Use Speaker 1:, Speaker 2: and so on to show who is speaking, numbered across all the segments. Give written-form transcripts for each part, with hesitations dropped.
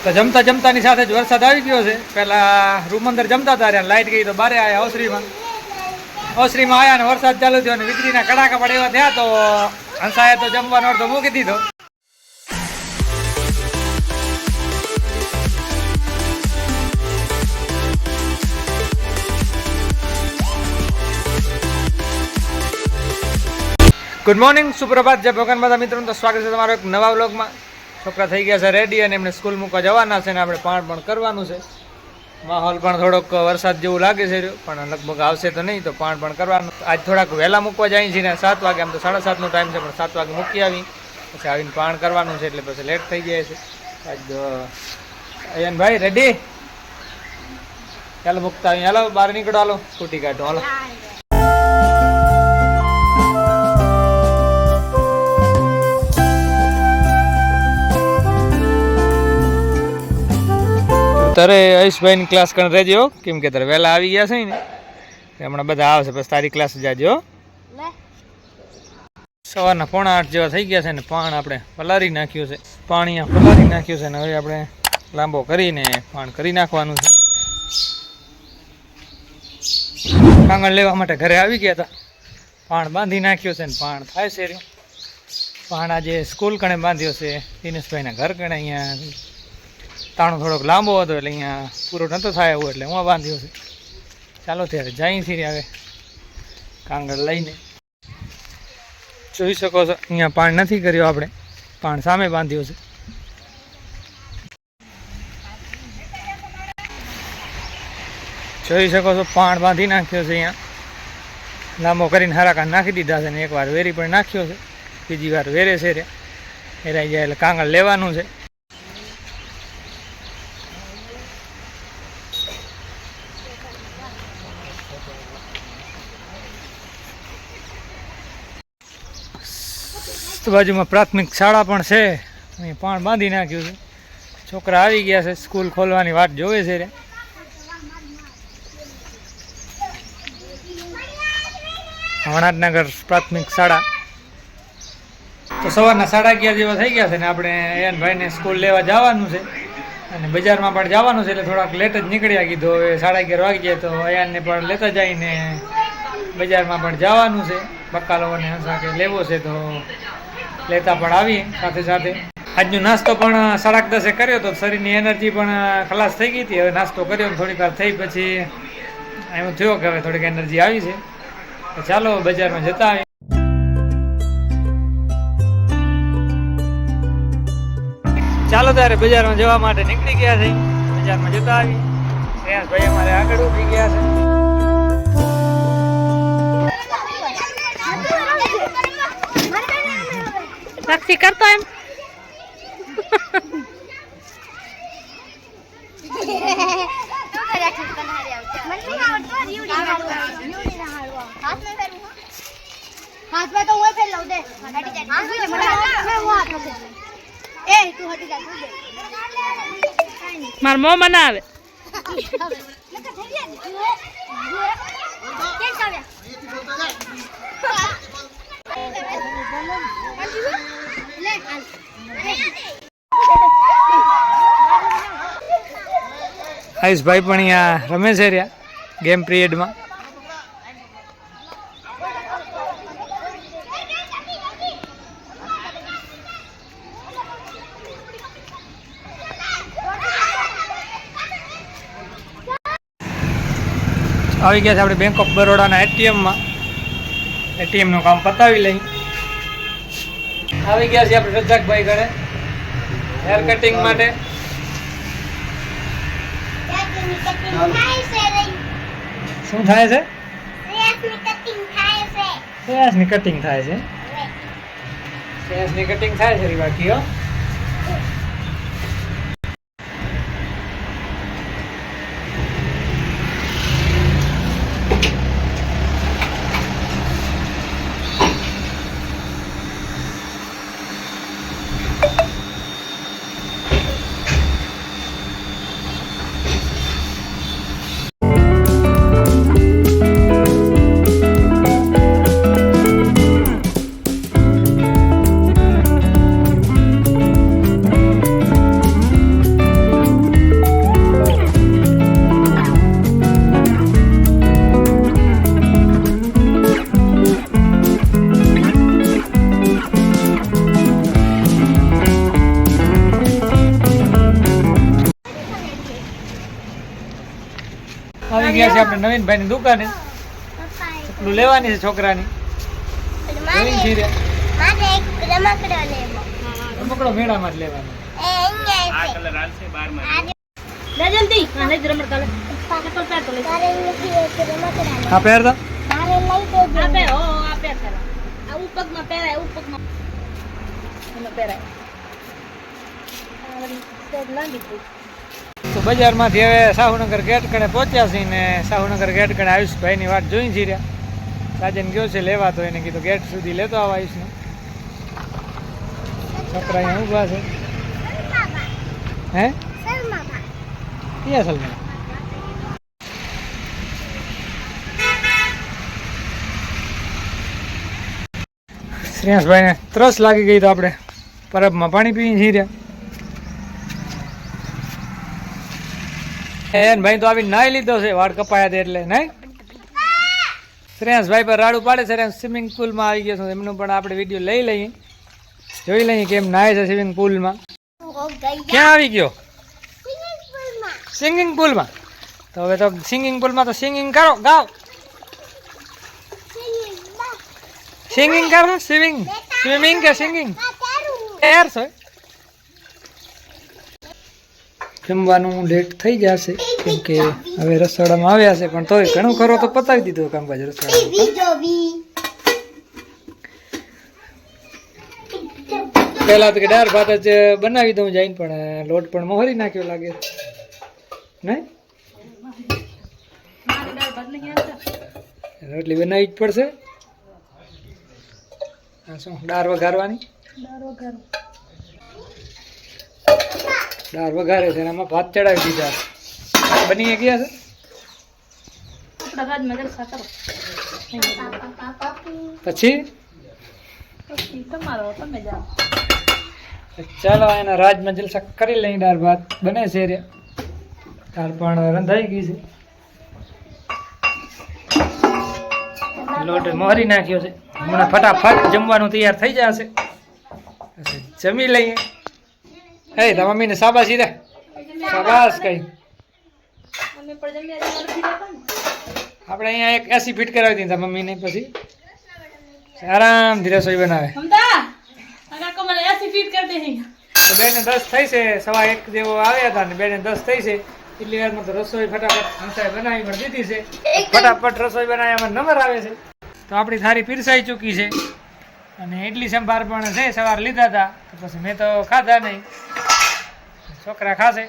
Speaker 1: તો જમતા જમતાની સાથે જ વરસાદ આવી ગયો છે. પહેલાં રૂમ અંદર જમતા હતા રહ્યા, લાઇટ ગઈ તો બારે આવ્યા ઓસરીમાં આવ્યા ને વરસાદ ચાલુ થયો અને વીજળીના કડાકા પડે એવા થયા તો હંસાએ તો જમવાનો અડધો મૂકી દીધો. ગુડ મોર્નિંગ, સુપ્રભાત. જય ભગવાન બધા મિત્રોનું તો સ્વાગત છે તમારો એક નવા વ્લોગમાં. છોકરા થઈ ગયા છે રેડી અને એમને સ્કૂલ મૂકવા જવાના છે ને આપણે પણ કરવાનું છે. માહોલ પણ થોડોક વરસાદ જેવું લાગે છે પણ લગભગ આવશે તો નહીં, તો પણ કરવાનું. આજ થોડાક વહેલા મૂકવા જાય છે ને 7 વાગે, આમ તો 7:30નો ટાઈમ છે પણ 7 વાગે મૂકી આવી પછી આવીને પાણ કરવાનું છે એટલે પછી લેટ થઈ જાય છે. આજ અયન ભાઈ રેડી, ચાલો મૂકતા આવી, હાલો બહાર નીકળો, હાલો સ્કૂટી કાઢો, હાલો. તારે આયુષભાઈની ક્લાસ કરીને રહેજો, કેમ કે તારે વહેલા આવી ગયા છે ને હમણાં બધા આવશે પછી તારી ક્લાસ જાજો. સવારના 7:45 જેવા થઈ ગયા છે ને પાણ આપણે પલારી નાખ્યું છે, પાણી પલારી નાખ્યું છે ને હવે આપણે લાંબો કરીને પાણ કરી નાખવાનું છે. કાંગળ લેવા માટે ઘરે આવી ગયા હતા, પાણ બાંધી નાખ્યું છે ને પાણ થાય છે રહ્યું. પાણ આજે સ્કૂલ કણે બાંધ્યો છે, દિનેશભાઈના ઘર કણે. અહીંયા તાણો થોડોક લાંબો હતો એટલે અહીંયા પૂરો નહોતો થાય એવું એટલે હું બાંધ્યો છે. ચાલો ત્યારે જઈથી હવે કાંગળ લઈને. જોઈ શકો છો અહીંયા પાણ નથી કર્યો આપણે, પાણ સામે બાંધ્યો છે. જોઈ શકો છો પાણ બાંધી નાખ્યો છે, અહીંયા લાંબો કરીને હરાકા નાખી દીધા છે ને એકવાર વેરી પણ નાખ્યો છે, બીજી વાર વેરે છે રે એરાઈ જાય એટલે કાંગળ લેવાનું છે. બાજુમાં પ્રાથમિક શાળા પણ છે, અહીં પાણ બાંધી નાખ્યું છે. છોકરા આવી ગયા છે, સ્કૂલ ખોલવાની વાટ જોવે છે રે. વણાટનગર પ્રાથમિક શાળા. તો સવારના 11:30 જેવા થઈ ગયા છે ને આપણે અયનભાઈને સ્કૂલ લેવા જવાનું છે અને બજારમાં પણ જવાનું છે એટલે થોડાક લેટ જ નીકળ્યા. કીધું હવે 11:30 વાગી જાય તો અયનને પણ લેતા જઈને બજારમાં પણ જવાનું છે. બકાલોને હંસા કે લેવો છે તો લેતા પણ આવીએ સાથે સાથે. આજનો નાસ્તો પણ 10:30 કર્યો તો શરીરની એનર્જી પણ ખલાસ થઈ ગઈ હતી. હવે નાસ્તો કર્યો થોડીક વાર થઈ પછી એવું થયો કે હવે થોડીક એનર્જી આવી છે. તો ચાલો બજારમાં જતા આવીએ. ચાલો ત્યારે બજારમાં જવા માટે નીકળી ગયા છે, બજારમાં જતા આવીએ. ભાઈ અમારે આગળ ઉભી ગયા છે.
Speaker 2: સાક્ષી કરતો એમ માર મો મને આવે.
Speaker 1: આયુષભાઈ પણ અહીંયા રમે છે રહ્યા ગેમ પિરિયડમાં. આવી ગયા છે આપણે બેંક ઓફ બરોડાના એટીએમમાં. એટીએમનું કામ પતાવી લઈ. આવી ગયા છે આપણે રજાકભાઈ ઘરે હેર કટિંગ માટે. શું થાય છે? શ્રેયાસની કટિંગ થાય છે. શ્રેયાસની કટિંગ થાય છે બાકી. આવી ગયા છે આપણે નવીનભાઈની દુકાને. ચપલું લેવાની છે છોકરાની. જોઈ છીએ રે. રમકડો મેળામાં જ લેવાનો. આ પહેરતા તો બજારમાંથી હવે સાહુનગર ગેટ કણે પહોંચ્યા છીએ ને સાહુનગર ગેટ કણે આયુષભાઈની વાત જોઈ છીએ રહ્યા. સાજન ગયો છે લેવા, તો એને કીધું ગેટ સુધી લેતો આવ આયુષને. છોકરા અહીંયા ઊભા છે. હે ક્યાં સલમાન? શ્રેયાસભાઈને તરસ લાગી ગઈ તો આપણે પરબમાં પાણી પી જઈ રહ્યા. ભાઈ તો આવીને નાહી લીધો છે, વાળ કપાયા હતા એટલે નહીં. શ્રેયાસભાઈ પર રાડું પાડે છે. સ્વિમિંગ પુલમાં આવી ગયો છું, એમનો પણ આપણે વિડીયો લઈ લઈએ, જોઈ લઈએ કેમ નાહે છે સ્વિમિંગ પુલમાં. ક્યાં આવી ગયો? સિંગિંગ પુલમાં. તો હવે તો સિંગિંગ પુલમાં તો સિંગિંગ કરો, ગાઓ. સિંગિંગ કરો, સ્વિમિંગ સ્વિમિંગ કે સિંગિંગ એર છો. જમવાનું લેટ થઈ જશે કેમ કે હવે રસોડામાં આવ્યા છે, પણ તોય ઘણું ખરો તો પતાવી દીધું કામકાજ રસોડામાં. પહેલા તો કે દાળ ભાત જ બનાવી દઉં જઈને, પણ લોટ પણ મોહરી નાખ્યો લાગે નહીં. રોટલી બનાવી જ પડશે. શું દાળ વઘારવાની? દાળ વઘારે છે, એમાં ભાત ચડાવી દીધા. બની ગયા છે. પછી ચાલો એના રાજમાં જલસા કરી લઈ. દાળ ભાત બને છે, દાળ પણ રંધાઈ ગઈ છે, લોટ મોહરી નાખ્યો છે. હમણાં ફટાફટ જમવાનું તૈયાર થઈ જશે. જમી લઈએ. હે તા મમ્મીને શાબાશી દે. શાબાશ કઈ. આપણે અહીંયા એક એસી ફીટ કરાવી દીધા મમ્મીને, પછી આરામથી રસોઈ બનાવે. તો 2 ને 10 થઈ છે, 1:15 જેવો આવ્યા હતા ને 2 ને 10 થઈ છે. એટલી વારમાં તો રસોઈ ફટાફટ હંસાએ બનાવી પણ દીધી છે. ફટાફટ રસોઈ બનાવ્યામાં નંબર આવે છે. તો આપણી થાળી પીરસાઈ ચૂકી છે અને ઇડલી સંભાર પણ છે, સવારે લીધા હતા, તો પછી મેં તો ખાધા નહીં, છોકરા ખાશે.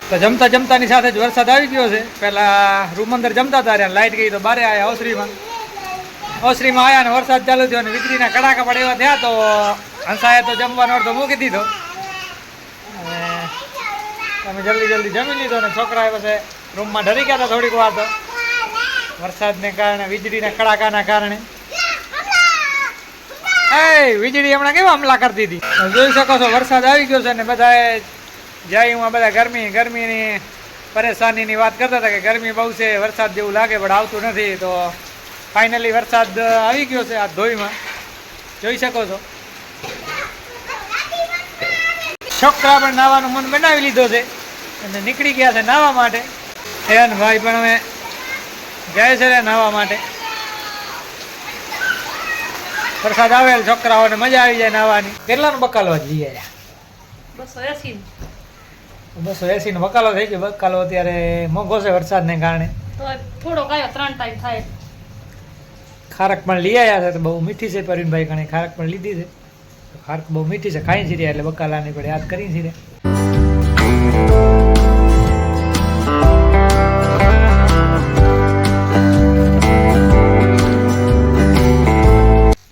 Speaker 1: તો જમતા જમતાની સાથે જ વરસાદ આવી ગયો છે. પહેલાં રૂમ અંદર જમતા હતા, ત્યાં લાઇટ ગઈ તો બારે આવ્યા ઓસરીમાં આવ્યા ને વરસાદ ચાલુ થયો અને વીજળીના કડાકા પડે એવા થયા. તો હંસાએ તો જમવાનો અડધો મૂકી દીધો અને તમે જલ્દી જમી લીધો ને છોકરાએ પછી રૂમમાં ડરી ગયા હતા થોડીક વાર. તો વરસાદને કારણે, વીજળીના કડાકાના કારણે વીજળી હમણાં કેવા હમલા કરતી હતી. જોઈ શકો છો વરસાદ આવી ગયો છે ને બધાએ જાય હું બધા ગરમીની પરેશાનીની વાત કરતા હતા કે ગરમી બહુ છે, વરસાદ જેવું લાગે પણ આવતું નથી. તો ફાઇનલી વરસાદ આવી ગયો છે આ ધોઈમાં, જોઈ શકો છો. છોકરા પણ નાવાનું મન બનાવી લીધો છે અને નીકળી ગયા છે નાહવા માટે. ભાઈ પણ અમે જાય છે નાહવા માટે. વરસાદ આવે છોકરાઓને મજા આવી જાય નાહવાની. કેટલાનો બકાલો લઈ આવ્યા? 280 નો બકાલો થઈ ગયો. બકાલો અત્યારે મોંઘો છે વરસાદને કારણે.
Speaker 2: થોડો કયો 3 ટાઈમ થાય.
Speaker 1: ખારક પણ લઈ આવ્યા છે, તો બહુ મીઠી છે. પરવીનભાઈ કણે ખારક પણ લીધી છે. ખારક બહુ મીઠી છે, ખાઈ છીએ એટલે બકાલાની પણ યાદ કરી છીએ.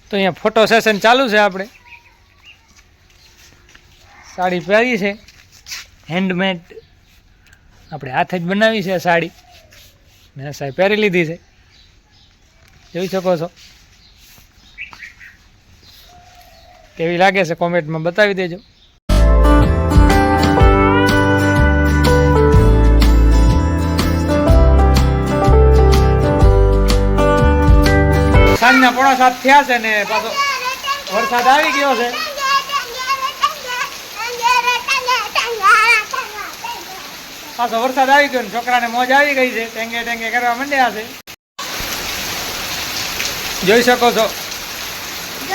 Speaker 1: તો અહીંયા ફોટો સેશન ચાલુ છે. આપણે સાડી પહેરી છે, હેન્ડમેડ, આપણે હાથે જ બનાવી છે સાડી ને સાહેબ પહેરી લીધી છે, જોઈ શકો છો. કેવી લાગે છે કોમેન્ટમાં બતાવી દેજો. સાંજના 6:45 થયા છે ને પાછો વરસાદ આવી ગયો છે. પાછો વરસાદ આવી ગયો ને છોકરાને મોજ આવી ગઈ છે, ટેંગે ટેંગે કરવા માંડ્યા છે. જોઈ શકો છો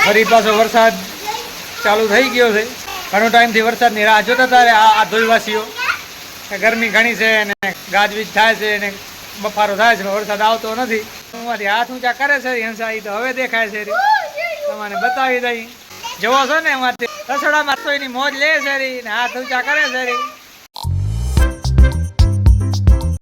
Speaker 1: ફરી પાછો વરસાદ ચાલુ થઈ ગયો છે. ઘણો ટાઈમથી વરસાદની રાહ જોતા હતા આ ધોલવાસીઓ કે ગરમી ઘણી છે અને ગાજવીજ થાય છે અને બફારો થાય છે, પણ વરસાદ આવતો નથી. ઉંમાંથી હાથ ઊંચા કરે છે હંસા, એ તો હવે દેખાય છે. તમારે બતાવી દઈ, જવો છો ને એમાંથી રસોડામાં રસોઈની મોજ લે છે ને હાથ ઊંચા કરે છે.